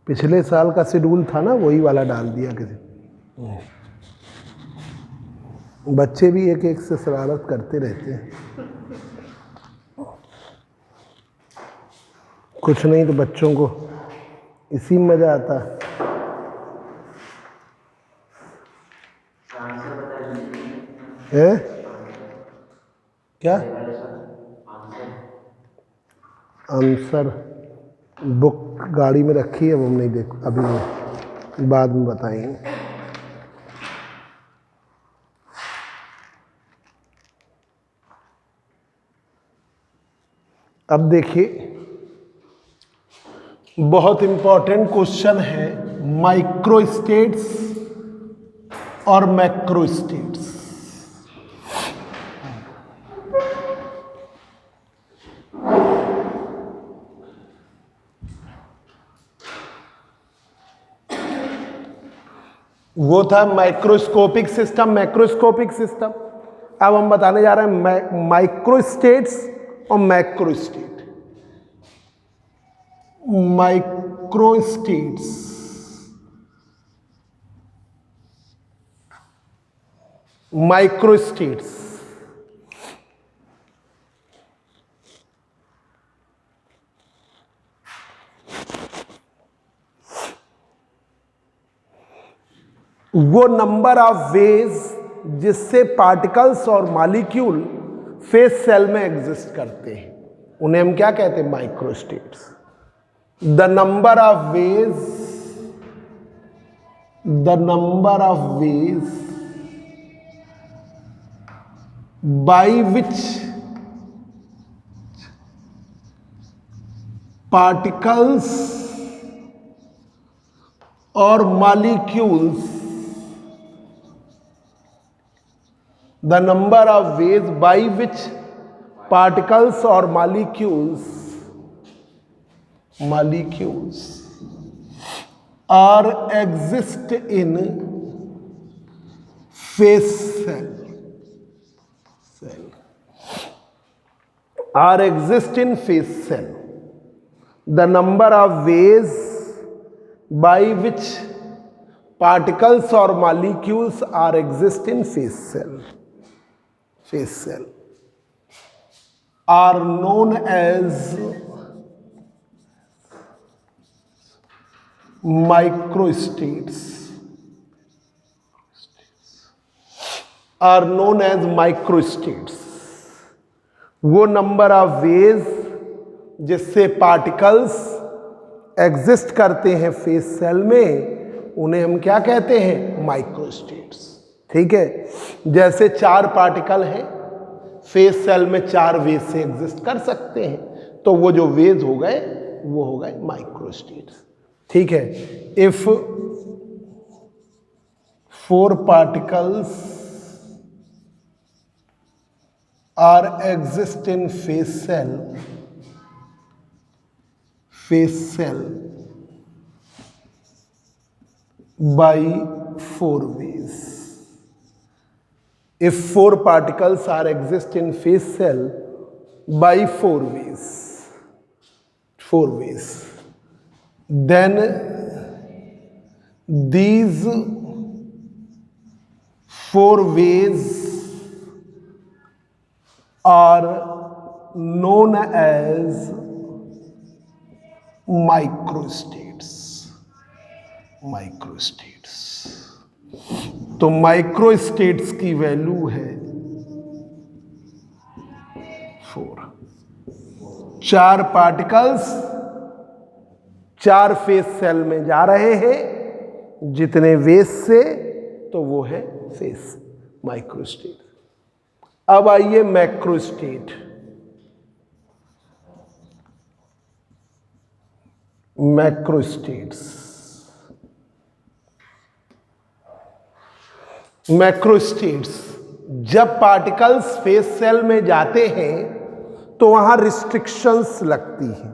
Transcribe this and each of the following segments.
पिछले साल का शेड्यूल था ना, वही वाला डाल दिया किसी। बच्चे भी एक एक से शरारत करते रहते हैं, कुछ नहीं तो बच्चों को इसी में मजा आता है। क्या आंसर? बुक गाड़ी में रखी है, वो हम नहीं देख, अभी नहीं, बाद में बताएंगे। अब देखिए, बहुत इंपॉर्टेंट क्वेश्चन है, माइक्रो स्टेट्स और मैक्रो स्टेट्स। वो था माइक्रोस्कोपिक सिस्टम, मैक्रोस्कोपिक सिस्टम। अब हम बताने जा रहे हैं माइक्रो स्टेट्स और macro state. Micro states, micro states वो नंबर ऑफ वेज जिससे पार्टिकल्स और मॉलिक्यूल फेस सेल में एग्जिस्ट करते हैं, उन्हें हम क्या कहते हैं? Micro states. The number of ways by which particles और molecules, the number of ways by which particles or molecules are exist in phase cell, are exist in phase cell. The number of ways by which particles or molecules are exist in phase cell are known as microstates, are known as microstates। वो number of ways जिससे particles exist करते हैं face cell में, उन्हें हम क्या कहते हैं? माइक्रोस्टेट्स। ठीक है, जैसे 4 पार्टिकल हैं, फेस सेल में 4 वेज से एग्जिस्ट कर सकते हैं, तो वो जो वेज हो गए वो हो गए माइक्रोस्टेट्स। ठीक है, if 4 particles are exist in phase cell by 4 ways। If 4 particles are exist in phase cell by 4 ways, then these 4 ways are known as microstates। तो माइक्रोस्टेट्स की वैल्यू है 4। 4 पार्टिकल्स 4 फेस सेल में जा रहे हैं, जितने वेज से, तो वो है फेस माइक्रोस्टेट। अब आइए मैक्रोस्टेट। मैक्रोस्टेट्स, जब पार्टिकल्स फेस सेल में जाते हैं तो वहां रिस्ट्रिक्शंस लगती हैं।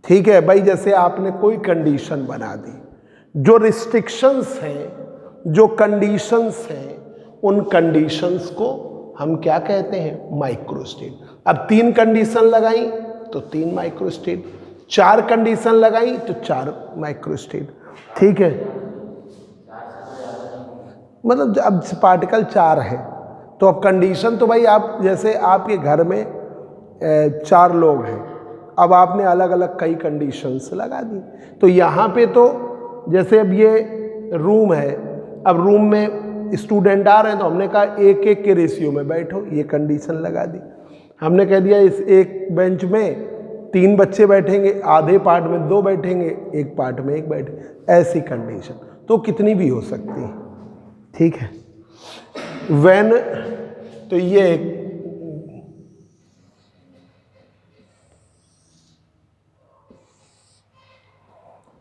ठीक है भाई, जैसे आपने कोई कंडीशन बना दी, जो रिस्ट्रिक्शंस हैं, जो कंडीशंस हैं, उन कंडीशंस को हम क्या कहते हैं? माइक्रोस्टेट। अब 3 कंडीशन लगाई तो 3 माइक्रोस्टेट, 4 कंडीशन लगाई तो 4 माइक्रोस्टेट, ठीक है। मतलब अब पार्टिकल 4 है तो अब कंडीशन तो भाई आप जैसे आपके घर में 4 लोग हैं, अब आपने अलग अलग कई कंडीशंस लगा दी। तो यहाँ पे तो जैसे अब ये रूम है, अब रूम में स्टूडेंट आ रहे हैं तो हमने कहा 1-1 के रेशियो में बैठो, ये कंडीशन लगा दी। हमने कह दिया इस एक बेंच में 3 बच्चे बैठेंगे, आधे पार्ट में 2 बैठेंगे, एक पार्ट में 1 बैठे, ऐसी कंडीशन तो कितनी भी हो सकती है, ठीक है। व्हेन, तो ये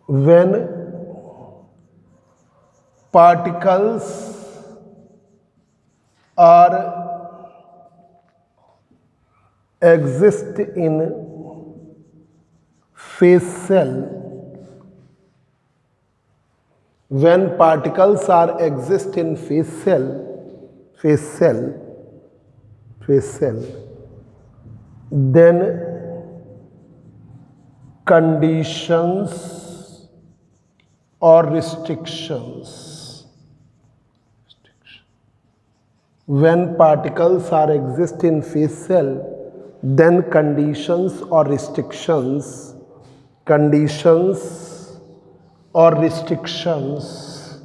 when particles are exist in phase cell, when particles are exist in phase cell, then conditions or restrictions, when particles are exist in phase cell, then conditions or restrictions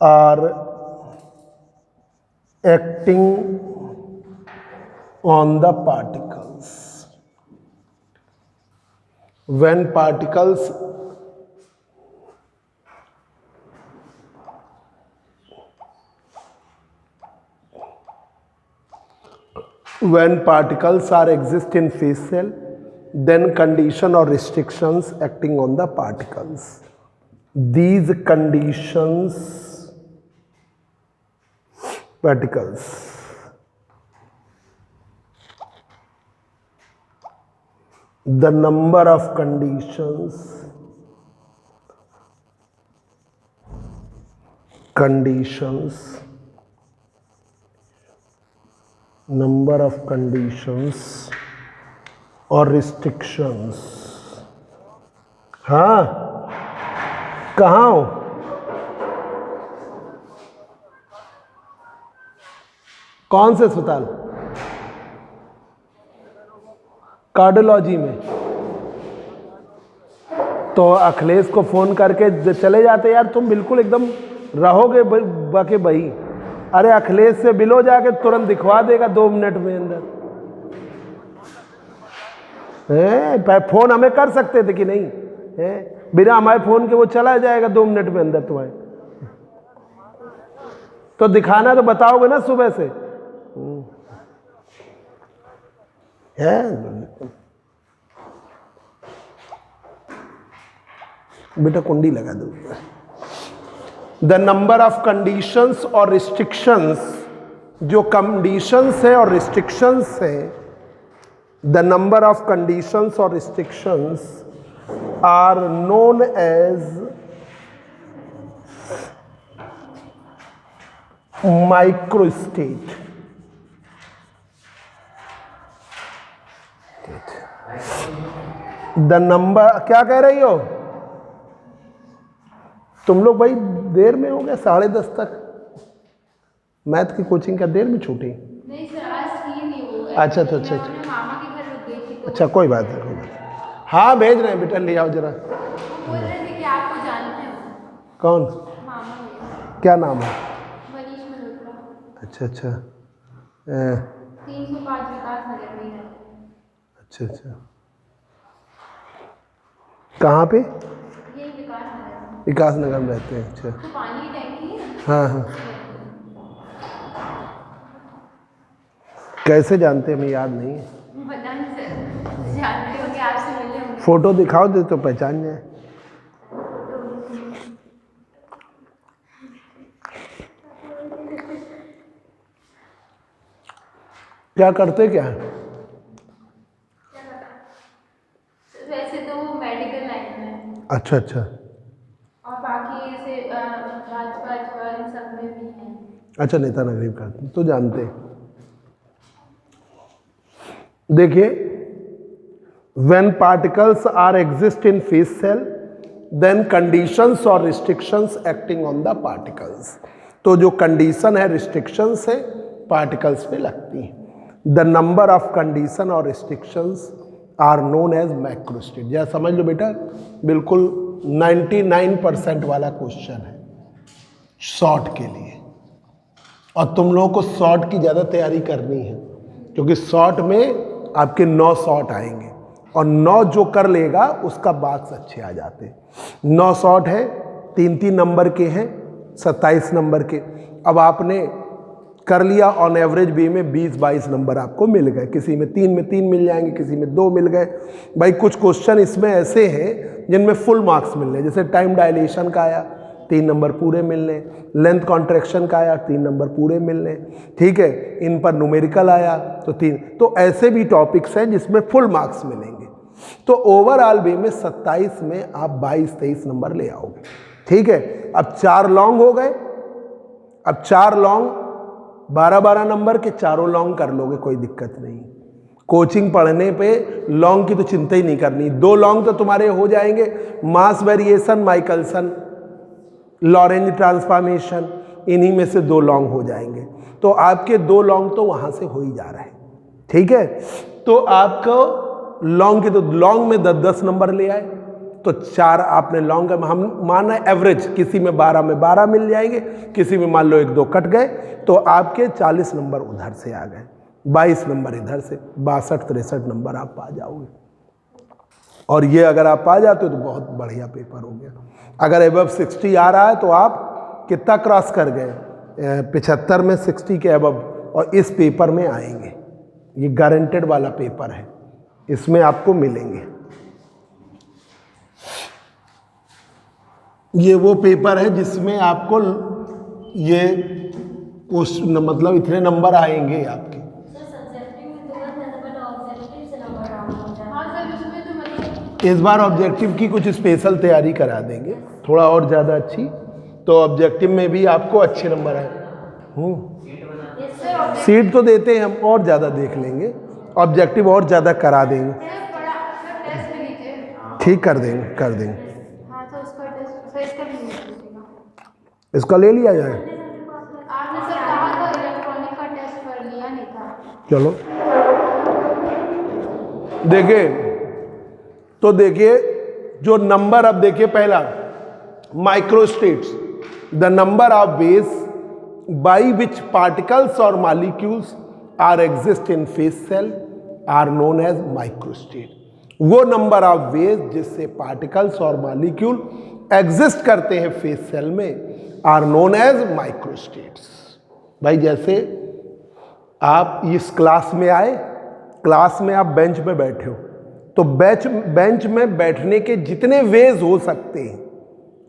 are acting on the particles. When particles are exist in phase cell, then condition or restrictions acting on the particles. These conditions, particles, the number of conditions number of conditions और restrictions, हाँ कहाँ हो? कौन से अस्पताल? Cardiology में। तो अखिलेश को फोन करके चले जाते, यार तुम बिल्कुल एकदम रहोगे बाकी बही। अरे अखिलेश से बिलो जाके तुरंत दिखवा देगा 2 मिनट में अंदर। फोन हमें कर सकते थे कि नहीं है? बिना हमारे फोन के वो चला जाएगा 2 मिनट में अंदर तुम्हारे। तो दिखाना तो बताओगे ना सुबह से है। बेटा कुंडी लगा दो। द नंबर ऑफ कंडीशंस और रिस्ट्रिक्शंस, जो कंडीशंस है और रिस्ट्रिक्शंस है, द नंबर ऑफ कंडीशंस और restrictions are known as microstate. The number, क्या कह रही हो तुम लोग? भाई देर में हो गया, 10:30 तक। मैथ की कोचिंग क्या देर में छूटी? नहीं सर, आज थी नहीं वो। अच्छा तो अच्छा मामा के घर रुक गई थी तो। अच्छा कोई बात नहीं। हाँ भेज रहे हैं बेटा, ले आओ जरा। बोल रहे थे कि आपको जानते हैं। कौन? मामा मेरे। क्या नाम है? मनीष मल्होत्रा। अच्छा 305 विकास नगर में है। अच्छा कहाँ पे? ये विकास नगर में रहते हैं। अच्छा तो पानी की टैंकी है। हाँ। कैसे जानते हैं? हमें याद नहीं है। पता नहीं सर, जानते हो कि आपसे मिले होंगे। फोटो दिखाओ दे तो पहचान जाए। क्या करते क्या है? वैसे तो वो मेडिकल लाइन में। अच्छा और बाकी ऐसे भाजपा इन सब में भी हैं। अच्छा नेता नगरी का तो जानते हैं। देखिए when particles are exist in phase cell then conditions और restrictions acting on the particles। तो जो कंडीशन है रिस्ट्रिक्शंस है पार्टिकल्स पे लगती हैं। द नंबर ऑफ कंडीशन और restrictions are known as macrostate. या समझ लो बेटा, बिल्कुल 99% वाला क्वेश्चन है शॉर्ट के लिए, और तुम लोगों को शॉर्ट की ज़्यादा तैयारी करनी है क्योंकि शॉर्ट में आपके 9 शॉर्ट आएंगे और 9 जो कर लेगा उसका मार्क्स अच्छे आ जाते हैं। 9 शॉर्ट है, 3-3 नंबर के हैं, 27 नंबर के। अब आपने कर लिया, ऑन एवरेज बी में 20-22 नंबर आपको मिल गए, किसी में 3 मिल जाएंगे, किसी में 2 मिल गए। भाई कुछ क्वेश्चन इसमें ऐसे हैं जिनमें फुल मार्क्स मिलने, जैसे टाइम डायलेशन का आया 3 नंबर पूरे मिलने, लेंथ कॉन्ट्रैक्शन का आया 3 नंबर पूरे मिलने, ठीक है, इन पर न्यूमेरिकल आया तो 3। तो ऐसे भी टॉपिक्स हैं जिसमें फुल मार्क्स मिलेंगे। तो ओवरऑल वे में 27 में आप 22-23 नंबर ले आओगे, ठीक है। अब 4 लॉन्ग हो गए, अब 4 लॉन्ग 12-12 नंबर के चारों लॉन्ग कर लोगे, कोई दिक्कत नहीं। कोचिंग पढ़ने पे लॉन्ग की तो चिंता ही नहीं करनी। 2 लॉन्ग तो तुम्हारे हो जाएंगे, मास वेरिएशन, माइकलसन, लॉरेंज ट्रांसफॉर्मेशन, इन्हीं में से 2 लॉन्ग हो जाएंगे। तो आपके 2 लॉन्ग तो वहां से हो ही जा रहे हैं, ठीक है। तो आपको लॉन्ग की तो लॉन्ग में 10-10 नंबर ले आए, तो 4 आपने लॉन्ग का हम माना एवरेज, किसी में 12 में 12 मिल जाएंगे, किसी में मान लो 1-2 कट गए, तो आपके 40 नंबर उधर से आ गए, 22 नंबर इधर से, 62-63 नंबर आप पा जाओगे। और ये अगर आप पा जाते हो तो बहुत बढ़िया पेपर हो गया। अगर एबव 60 आ रहा है तो आप कितना क्रॉस कर गए, 75 में 60 के एबव, और इस पेपर में आएंगे। ये गारंटेड वाला पेपर है, इसमें आपको मिलेंगे। ये वो पेपर है जिसमें आपको ये क्वेश्चन मतलब इतने नंबर आएंगे आपके। इस बार ऑब्जेक्टिव की कुछ स्पेशल तैयारी करा देंगे, थोड़ा और ज़्यादा अच्छी, तो ऑब्जेक्टिव में भी आपको अच्छे नंबर आए। सीट तो देते हैं हम, और ज़्यादा देख लेंगे, ऑब्जेक्टिव और ज़्यादा करा देंगे, ठीक कर देंगे। इसका ले लिया जाए, आपने सर कहा था इलेक्ट्रॉनिक का टेस्ट कर लिया नहीं था। चलो देखिए, तो देखिए जो नंबर, अब देखिए पहला microstates, the number of ways by which particles और molecules are exist in phase cell are known as microstate. वो नंबर ऑफ वेज जिससे पार्टिकल्स और मॉलिक्यूल एग्जिस्ट करते हैं फेज सेल में आर नोन एज माइक्रोस्टेट्स। भाई जैसे आप इस क्लास में आए, क्लास में आप बेंच पे बैठे हो, तो बेंच में बैठने के जितने वेज हो सकते हैं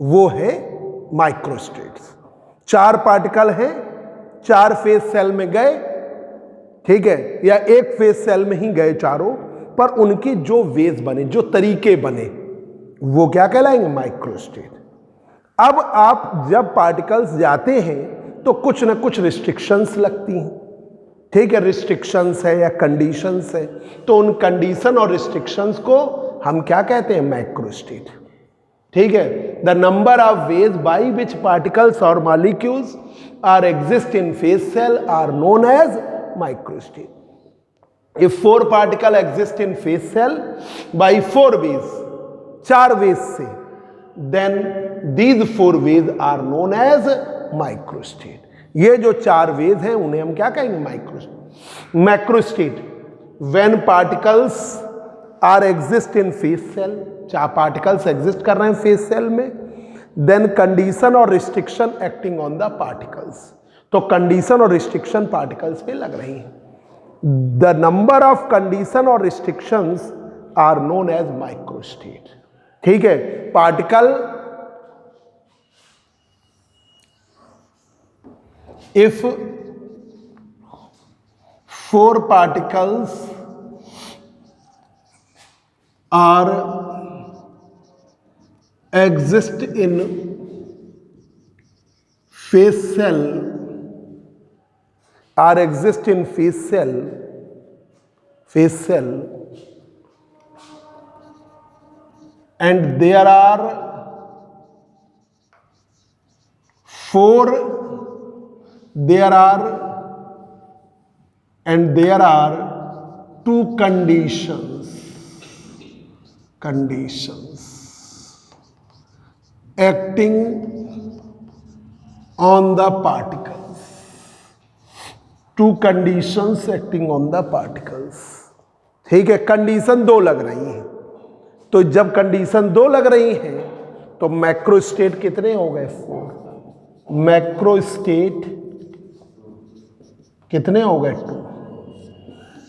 वो है माइक्रोस्टेट्स। 4 पार्टिकल हैं, 4 फेज सेल में गए, ठीक है, या एक फेज सेल में ही गए चारों, पर उनकी जो वेज बने, जो तरीके बने, वो क्या कहलाएंगे, माइक्रोस्टेट। अब आप जब पार्टिकल्स जाते हैं तो कुछ ना कुछ रिस्ट्रिक्शंस लगती हैं, ठीक है, रिस्ट्रिक्शंस है या कंडीशंस है, तो उन कंडीशन और रिस्ट्रिक्शंस को हम क्या कहते हैं, माइक्रोस्टेट, ठीक है। The number of ways by which particles और molecules are exist in phase cell are known as microstate. If 4 particle exist in phase cell by 4 ways, 4 ways से, then these 4 ways are known as microstate. ये जो 4 ways हैं उन्हें हम क्या कहेंगे, microstate. Macrostate when particles are exist in phase cell, 4 particles exist कर रहे हैं फेज सेल में, देन कंडीशन और restriction acting on the particles, तो कंडीशन और रिस्ट्रिक्शन पार्टिकल्स पे लग रही हैं। द नंबर ऑफ कंडीशन और restrictions are known as microstate, ठीक है। Particle, if 4 particles are exist in phase cell, are exist in phase cell and there are 4 there are and there are 2 conditions acting on the particles. 2 conditions acting on the particles. ठीक है, condition 2 लग रही हैं। तो जब condition 2 लग रही हैं तो मैक्रो स्टेट कितने हो गए? 4। मैक्रो स्टेट कितने हो गए? 2।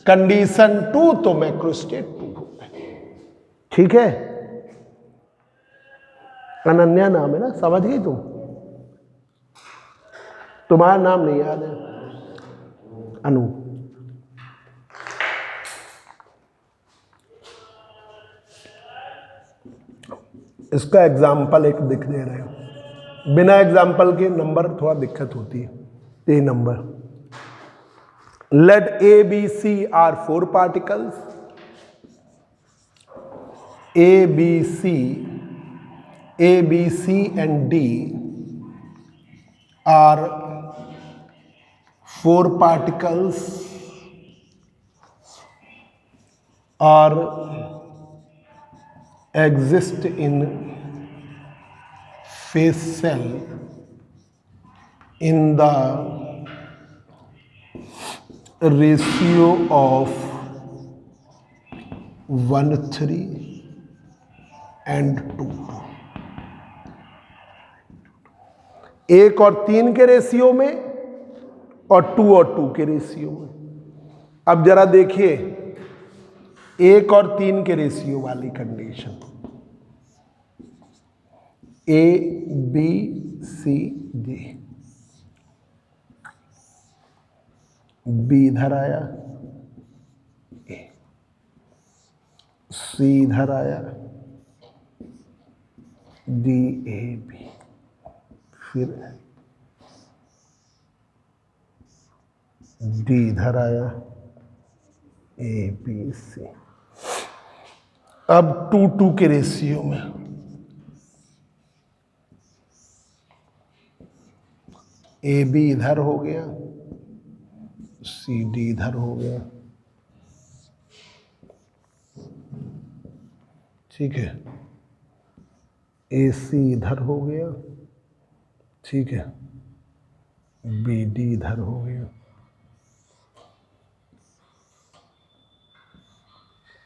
कंडीशन 2 तो मैक्रो स्टेट 2 हो गए। ठीक है, अनन्या नाम है ना, समझ गई तुम? तुम्हारा नाम नहीं याद है? अनु। इसका एग्जाम्पल एक दिख दे रहे हो, बिना एग्जाम्पल के नंबर थोड़ा दिक्कत होती है। ये number, let A B C are 4 particles, A B C and D are 4 particles are exist in phase cell in the ratio of 1:3 and 2। 1 और 3 के रेशियो में और 2 और 2 के रेशियो में। अब जरा देखिए 1 और 3 के रेशियो वाली condition, A B C D, B इधर आया, ए सी इधर आया, डी ए बी, फिर डी इधर आया, ए बी सी। अब 2:2 के रेशियो में ए बी इधर हो गया, सी डी इधर हो गया। ठीक है, ए सी इधर हो गया। ठीक है, बी डी इधर हो गया।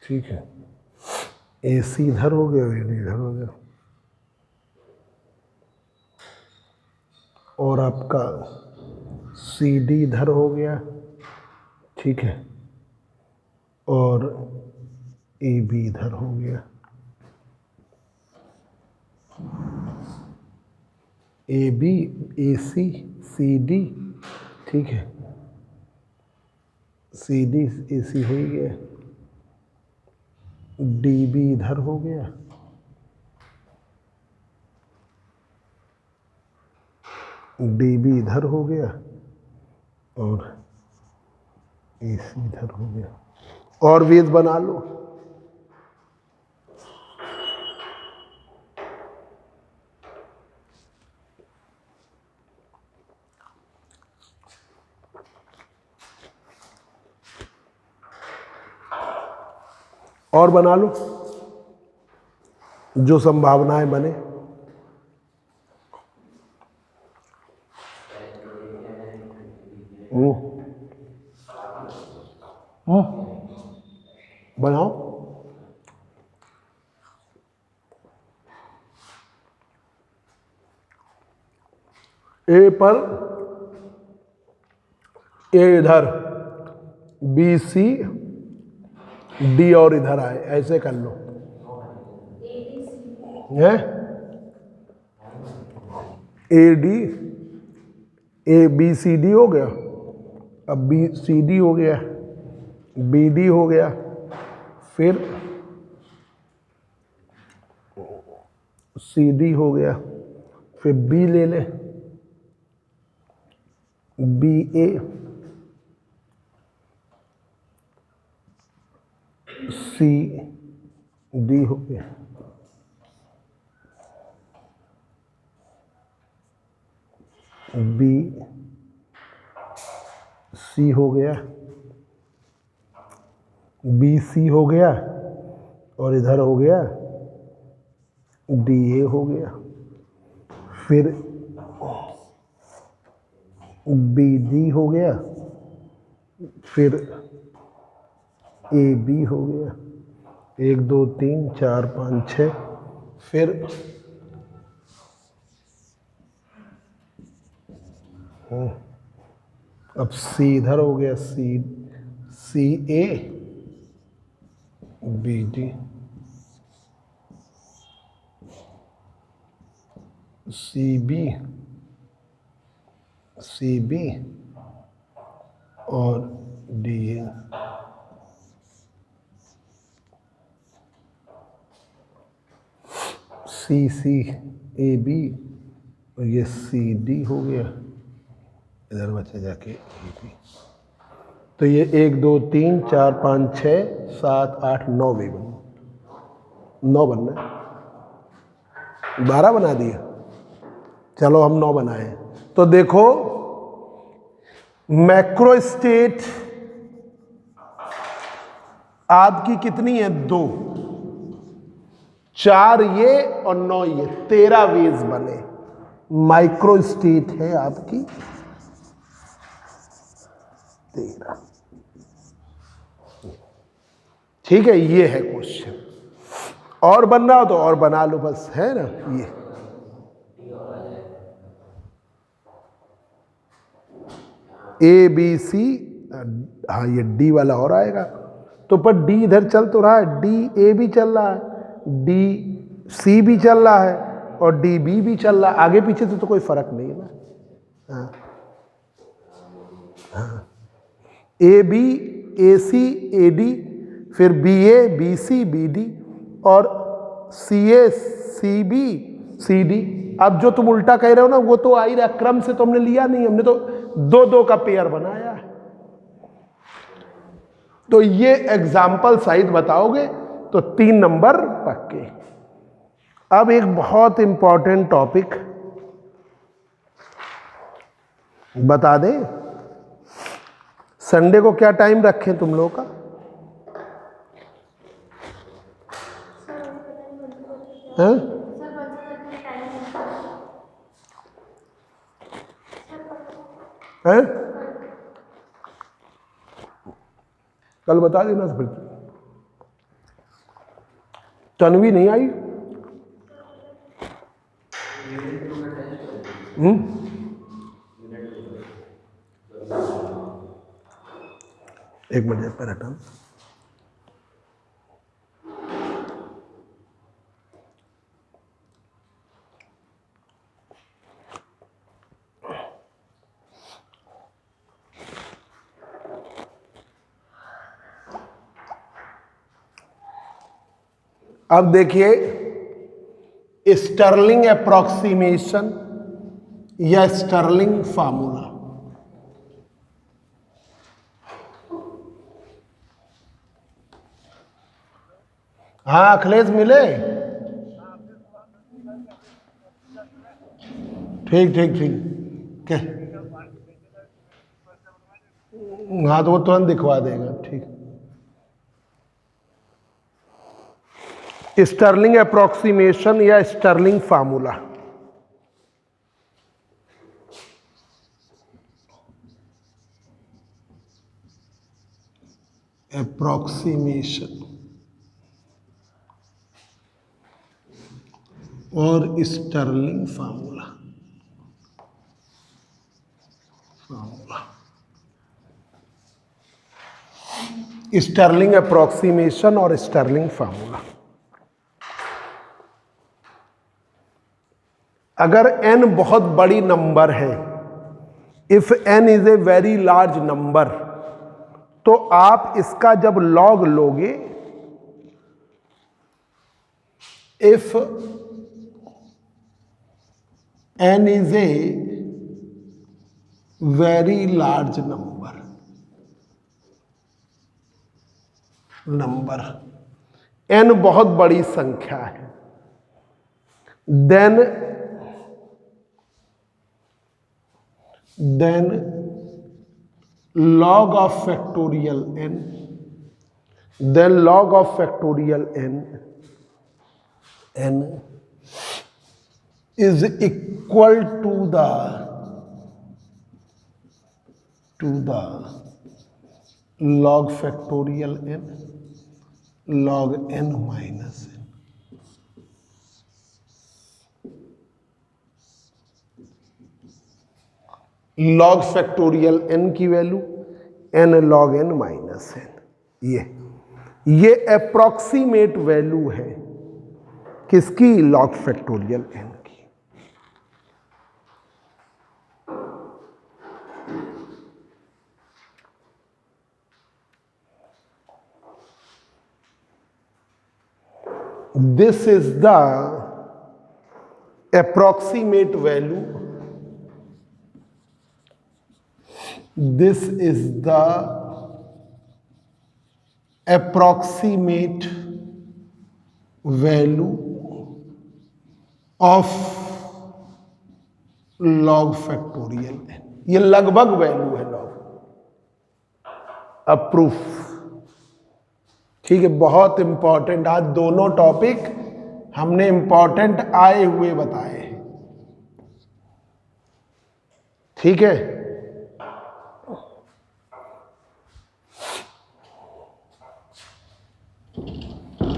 ठीक है, ए सी इधर हो गया, ए डी इधर हो गया, और आपका सी डी इधर हो गया। ठीक है, और ए बी इधर हो गया। A B, A C, C D. ठीक है, सी डी ए सी हो ही गया, डी बी इधर हो गया, डी बी इधर हो गया, और ए सी इधर हो गया। और वेज बना लो। और बना लो जो संभावनाएं बने। बनाओ। ए पर ए इधर, बी सी डी और इधर आए, ऐसे कर लो। है A D, A B C D हो गया, अब बी सी डी हो गया, बी डी हो गया, फिर सी डी हो गया, फिर बी ले ले, बी ए, सी डी हो गया। बी सी हो गया, बी सी हो गया, और इधर हो गया डी ए हो गया, फिर बी डी हो गया, फिर ए बी हो गया, 1 2 3 4 5 6, फिर अब सी इधर हो गया, C A B D, C B और D A. C A B और ये सी डी हो गया, इधर बचा जाके ए बी। तो ये 1 2 3 4 5 6 7 8 9 भी बन, 9 बनना है, 12 बना दिया। चलो हम 9 बनाए। तो देखो मैक्रो स्टेट आपकी कितनी है? 2, 4 ये और 9 ये, 13 वेज बने। माइक्रो स्टेट है आपकी 13। ठीक है, ये है क्वेश्चन। और बनना हो तो और बना लो, बस है ना ये। ए बी सी, हाँ ये डी वाला और आएगा। तो पर डी इधर चल तो रहा है, डी ए भी चल रहा है, डी सी भी चल रहा है और डी बी भी चल रहा है। आगे पीछे से तो कोई फर्क नहीं है ना। हाँ, A B A C A D, फिर B A B C B D और सी ए सी बी सी डी। अब जो तुम उल्टा कह रहे हो ना, वो तो आ ही रहा, क्रम से तो हमने लिया नहीं, हमने तो 2-2 का पेयर बनाया है। तो ये एग्जाम्पल सहित बताओगे तो 3 नंबर पक्के। अब एक बहुत इंपॉर्टेंट टॉपिक बता दें, संडे को क्या टाइम रखें तुम लोगों का? हैं? हैं? कल बता देना फिर। तन्वी नहीं आई? एक मिनट पर हटा। अब देखिए स्टर्लिंग अप्रॉक्सीमेशन या स्टर्लिंग फार्मूला। हाँ अखिलेश मिले? ठीक ठीक ठीक क्या? हाँ तो वो तुरंत दिखवा देगा। ठीक, स्टर्लिंग अप्रॉक्सीमेशन या स्टर्लिंग फार्मूला। अप्रॉक्सीमेशन और स्टर्लिंग फार्मूला। स्टर्लिंग अप्रॉक्सीमेशन और स्टर्लिंग फार्मूला। अगर n बहुत बड़ी नंबर है, if n is a very large number, तो आप इसका जब लॉग लोगे, if n is a very large number n बहुत बड़ी संख्या है, then then log of factorial n, then log of factorial n is equal to the log factorial n log n minus n. Log factorial n की value n log n minus n, ये approximate value है किसकी? Log factorial n की। This is the approximate value, this is the approximate value of log factorial n, ये लगभग value है log. अब proof, ठीक है, बहुत इंपॉर्टेंट। आज दोनों टॉपिक हमने इंपॉर्टेंट आए हुए बताए हैं, ठीक है।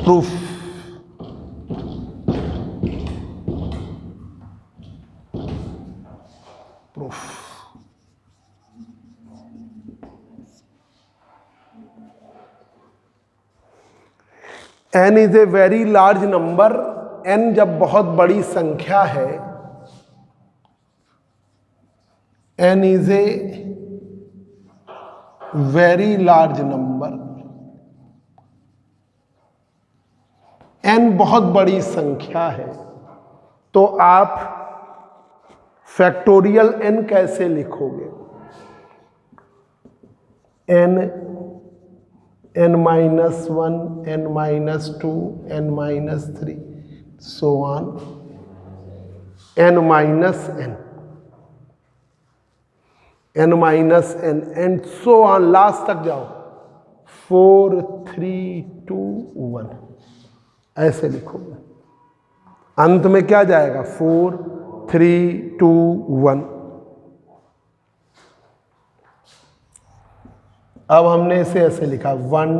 Proof, proof n is a very large number. n जब बहुत बड़ी संख्या है, n is a very large number, n बहुत बड़ी संख्या है, तो आप फैक्टोरियल n कैसे लिखोगे? n minus 1, n minus 2, n minus 3, so on, n minus n, n minus n and so on, last तक जाओ, 4, 3, 2, 1 ऐसे लिखोगे। अंत में क्या जाएगा? 4, 3, 2, 1। अब हमने इसे ऐसे लिखा 1,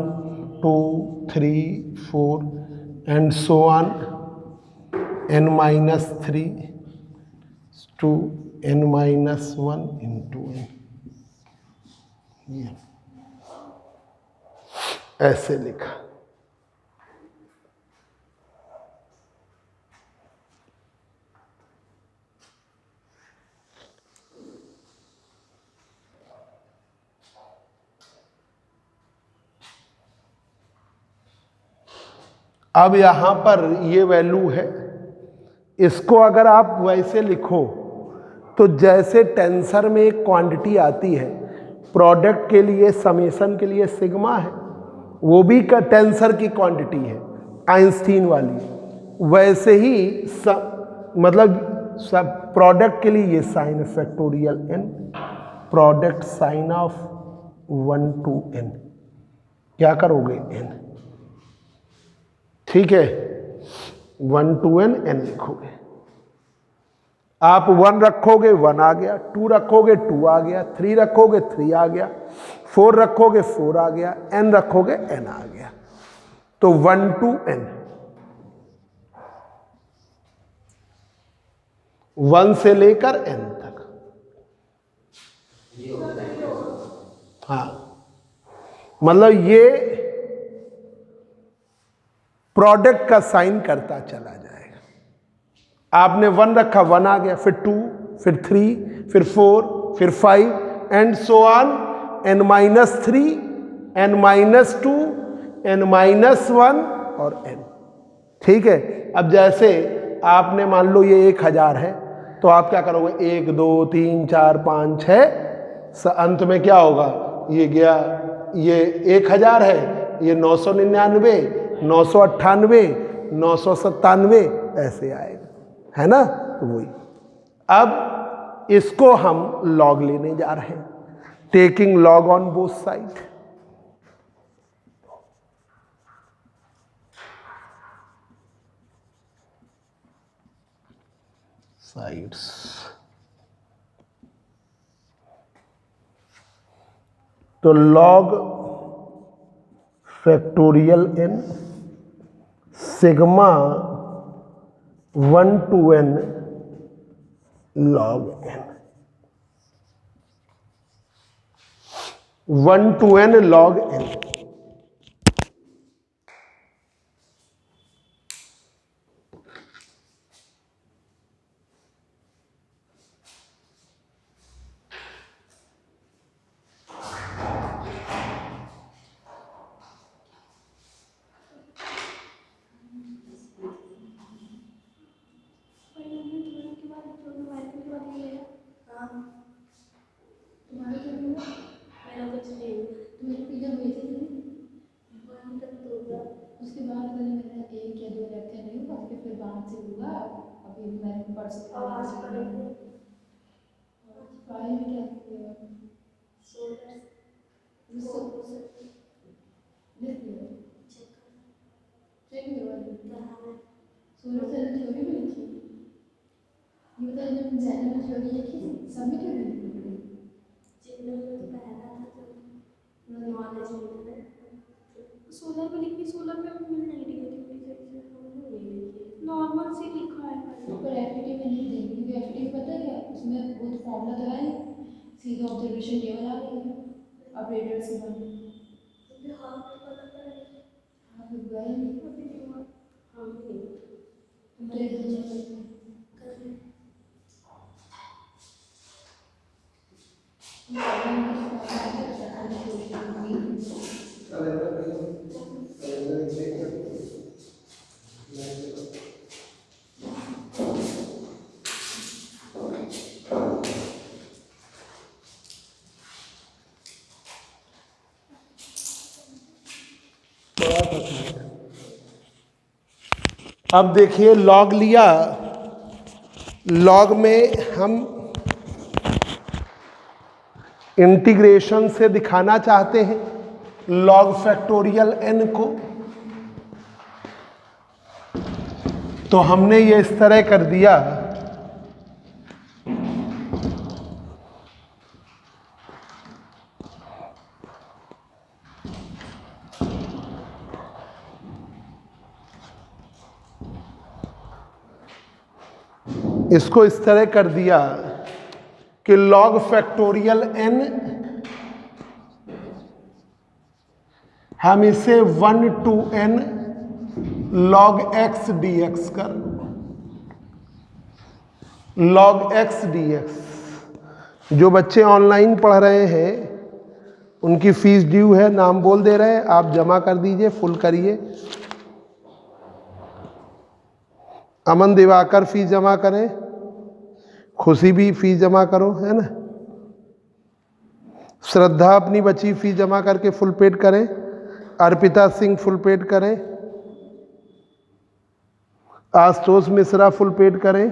2, 3, 4 and so on, n minus 3, 2, n minus 1 into n, ऐसे लिखा। अब यहां पर ये वैल्यू है, इसको अगर आप वैसे लिखो तो जैसे टेंसर में एक क्वांटिटी आती है, प्रोडक्ट के लिए समेशन के लिए सिग्मा है, वो भी का टेंसर की क्वांटिटी है आइंस्टीन वाली, वैसे ही मतलब सब प्रोडक्ट के लिए ये sign factorial n, product sign of 1 to n, क्या करोगे? n, ठीक है, 1 to n, n लिखोगे। आप 1 रखोगे 1 आ गया, 2 रखोगे 2 आ गया, 3 रखोगे 3 आ गया, 4 रखोगे 4 आ गया, n रखोगे n आ गया। तो 1 to n, 1 से लेकर n तक। हाँ, मतलब ये प्रोडक्ट का साइन करता चला जाएगा। आपने 1 रखा 1 आ गया, फिर 2, फिर 3, फिर 4, फिर 5 and so on, n minus 3, n minus 2, n minus 1 और n, ठीक है। अब जैसे आपने मान लो ये 1000 है, तो आप क्या करोगे? 1, 2, 3, 4, 5, 6, अंत में क्या होगा? ये गया, ये 1000 है, ये 999, 998, 997 ऐसे आएगा, है ना? तो वही। अब इसको हम लॉग लेने जा रहे हैं, taking log on both side. Sides तो log factorial n sigma 1 to n log n, 1 to n log n। उसके बाद मैंने मेरा 1 या 2 लेक्चर नहीं हुआ, उसके फिर बाद से हुआ। अभी मैंने पढ़ सकता हूँ फाइल में क्या किया चेक करवा सोलर सेल थ्योरी भी लिखी, ये बता जब ज़्यादा में थ्योरी लिखी सबमिट हो गई सोलर में लिखी, सोलर में मिल नहीं रही है नॉर्मल से लिखा है पर एफईटी में नहीं देगी, क्योंकि एफईटी पता है क्या उसमें बहुत फॉर्मूला तो है, सीधा ऑब्जर्वेशन टेबल आ रही है ऑपरेटर से बन। हाँ फिर गए नहीं तुम तो एक दिन अब देखिए लॉग लिया, लॉग में हम इंटीग्रेशन से दिखाना चाहते हैं लॉग फैक्टोरियल n को, तो हमने ये इस तरह कर दिया। इसको इस तरह कर दिया कि log फैक्टोरियल n हम इसे 1 to n log x dx कर, log x dx। जो बच्चे ऑनलाइन पढ़ रहे हैं उनकी फीस ड्यू है, नाम बोल दे रहे हैं, आप जमा कर दीजिए, फुल करिए। अमन दिवाकर फीस जमा करें, खुशी भी फीस जमा करो, है ना। श्रद्धा अपनी बच्ची फीस जमा करके फुल पेड करें, अर्पिता सिंह फुल पेड करें, आशुतोष मिश्रा फुल पेड करें,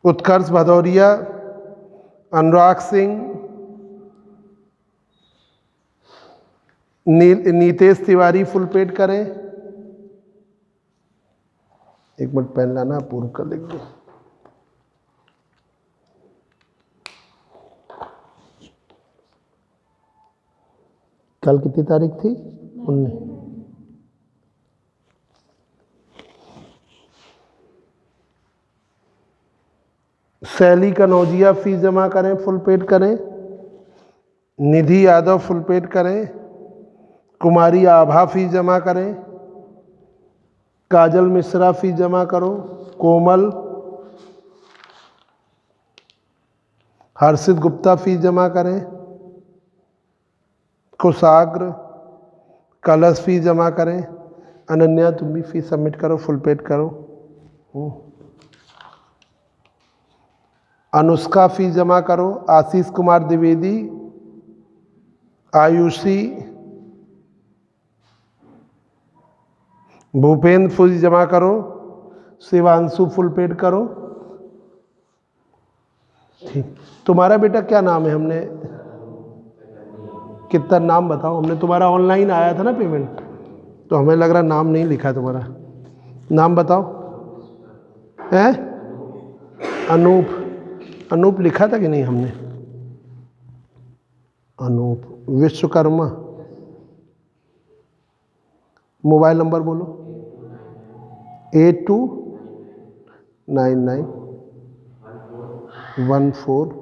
उत्कर्ष भदौरिया, अनुराग सिंह, नीतेश तिवारी फुल पेड करें। एक मिनट पेन लाना, पूर्व कर लिख दो। कल कितनी तारीख थी? 19। शैली कनौजिया फीस जमा करें, फुल पेड करें। निधि यादव फुल पेड करें। कुमारी आभा फीस जमा करें। काजल मिश्रा फीस जमा करो। कोमल, हर्षित गुप्ता फीस जमा करें। कुशाग्र, कलश फीस जमा करें। अनन्या तुम भी फीस सबमिट करो, फुल पेड करो। अनुष्का फीस जमा करो। आशीष कुमार द्विवेदी, आयुषी, भूपेंद्र फुल जमा करो, शिवांशु फुल पेड करो। ठीक, तुम्हारा बेटा क्या नाम है? हमने कितना नाम बताओ? हमने तुम्हारा ऑनलाइन आया था ना पेमेंट, तो हमें लग रहा नाम नहीं लिखा है तुम्हारा। नाम बताओ। हैं? अनूप। अनूप लिखा था कि नहीं हमने? अनूप विश्वकर्मा। मोबाइल नंबर बोलो। 829914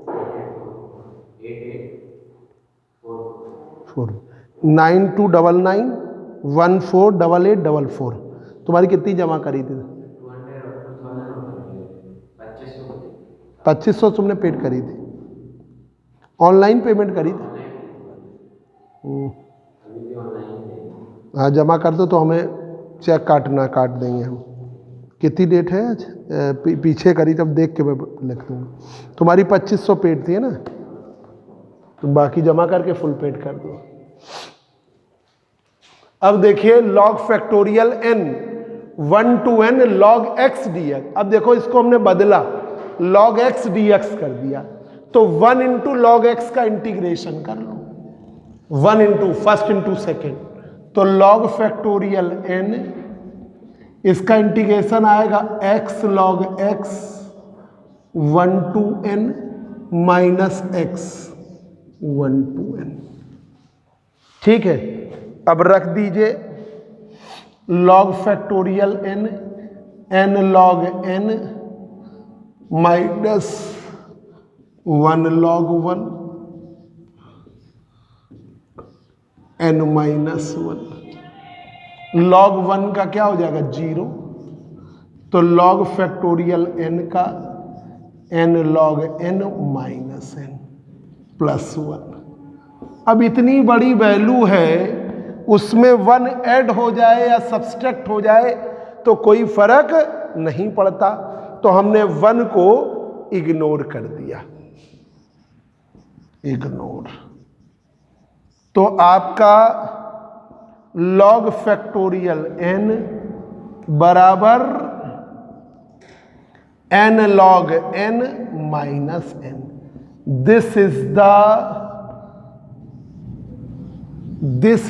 9299148844। तुम्हारी कितनी जमा करी थी? 2500 तुमने पेड करी थी, ऑनलाइन पेमेंट करी थी। हाँ जमा कर दो तो हमें चेक काट देंगे हम। कितनी डेट है आज? पीछे करी तब देख के मैं लिख दूँगा। तुम्हारी 2500 पेड थी है ना, तुम बाकी जमा करके फुल पेड कर दो। अब देखिए log factorial n 1 to n log x dx। अब देखो इसको हमने बदला, log x dx कर दिया, तो 1 into log x का इंटीग्रेशन कर लो, 1 into फर्स्ट इंटू सेकेंड, तो log फैक्टोरियल n इसका इंटीग्रेशन आएगा x log x 1 to n minus x 1 to n। ठीक है, अब रख दीजिए log factorial n n log n minus 1 log 1 n minus 1। log 1 का क्या हो जाएगा? 0। तो log फैक्टोरियल n का n log n minus n plus 1। अब इतनी बड़ी वैल्यू है, उसमें 1 ऐड हो जाए या सब्सट्रैक्ट हो जाए तो कोई फर्क नहीं पड़ता, तो हमने 1 को इग्नोर कर दिया, इग्नोर। तो आपका log फैक्टोरियल n बराबर n log n minus n। This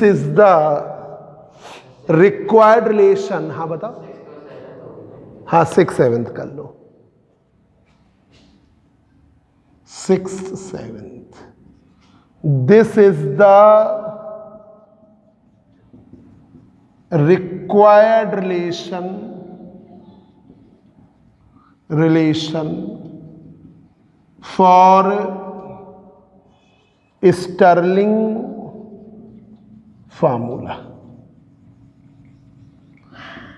is the required relation. हाँ बताओ। हाँ 6 7 कर लो, 6 7। This is the required relation for Stirling formula.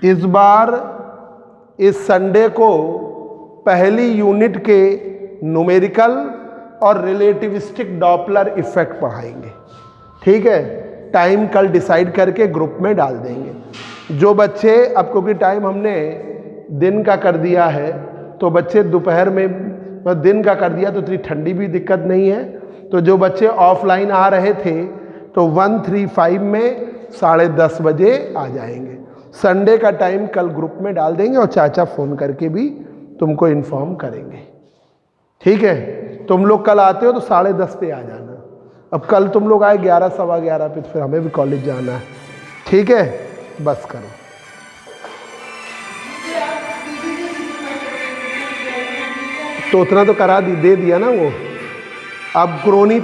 इस बार इस संडे को पहली यूनिट के न्यूमेरिकल और रिलेटिविस्टिक डॉपलर इफेक्ट पढ़ाएंगे। ठीक है, टाइम कल डिसाइड करके ग्रुप में डाल देंगे। जो बच्चे, अब क्योंकि टाइम हमने दिन का कर दिया है, तो बच्चे दोपहर में, दिन का कर दिया तो इतनी ठंडी भी दिक्कत नहीं है। तो जो बच्चे ऑफलाइन आ रहे थे तो 135 में 10:30 बजे आ जाएंगे। संडे का टाइम कल ग्रुप में डाल देंगे और चाचा फ़ोन करके भी तुमको इन्फॉर्म करेंगे। ठीक है, तुम लोग कल आते हो तो 10:30 पे आ जाना। अब कल तुम लोग आए 11 सवा 11 पे, तो फिर हमें भी कॉलेज जाना है। ठीक है, बस करो। तो उतना तो करा दे दिया ना वो। अब क्रोनी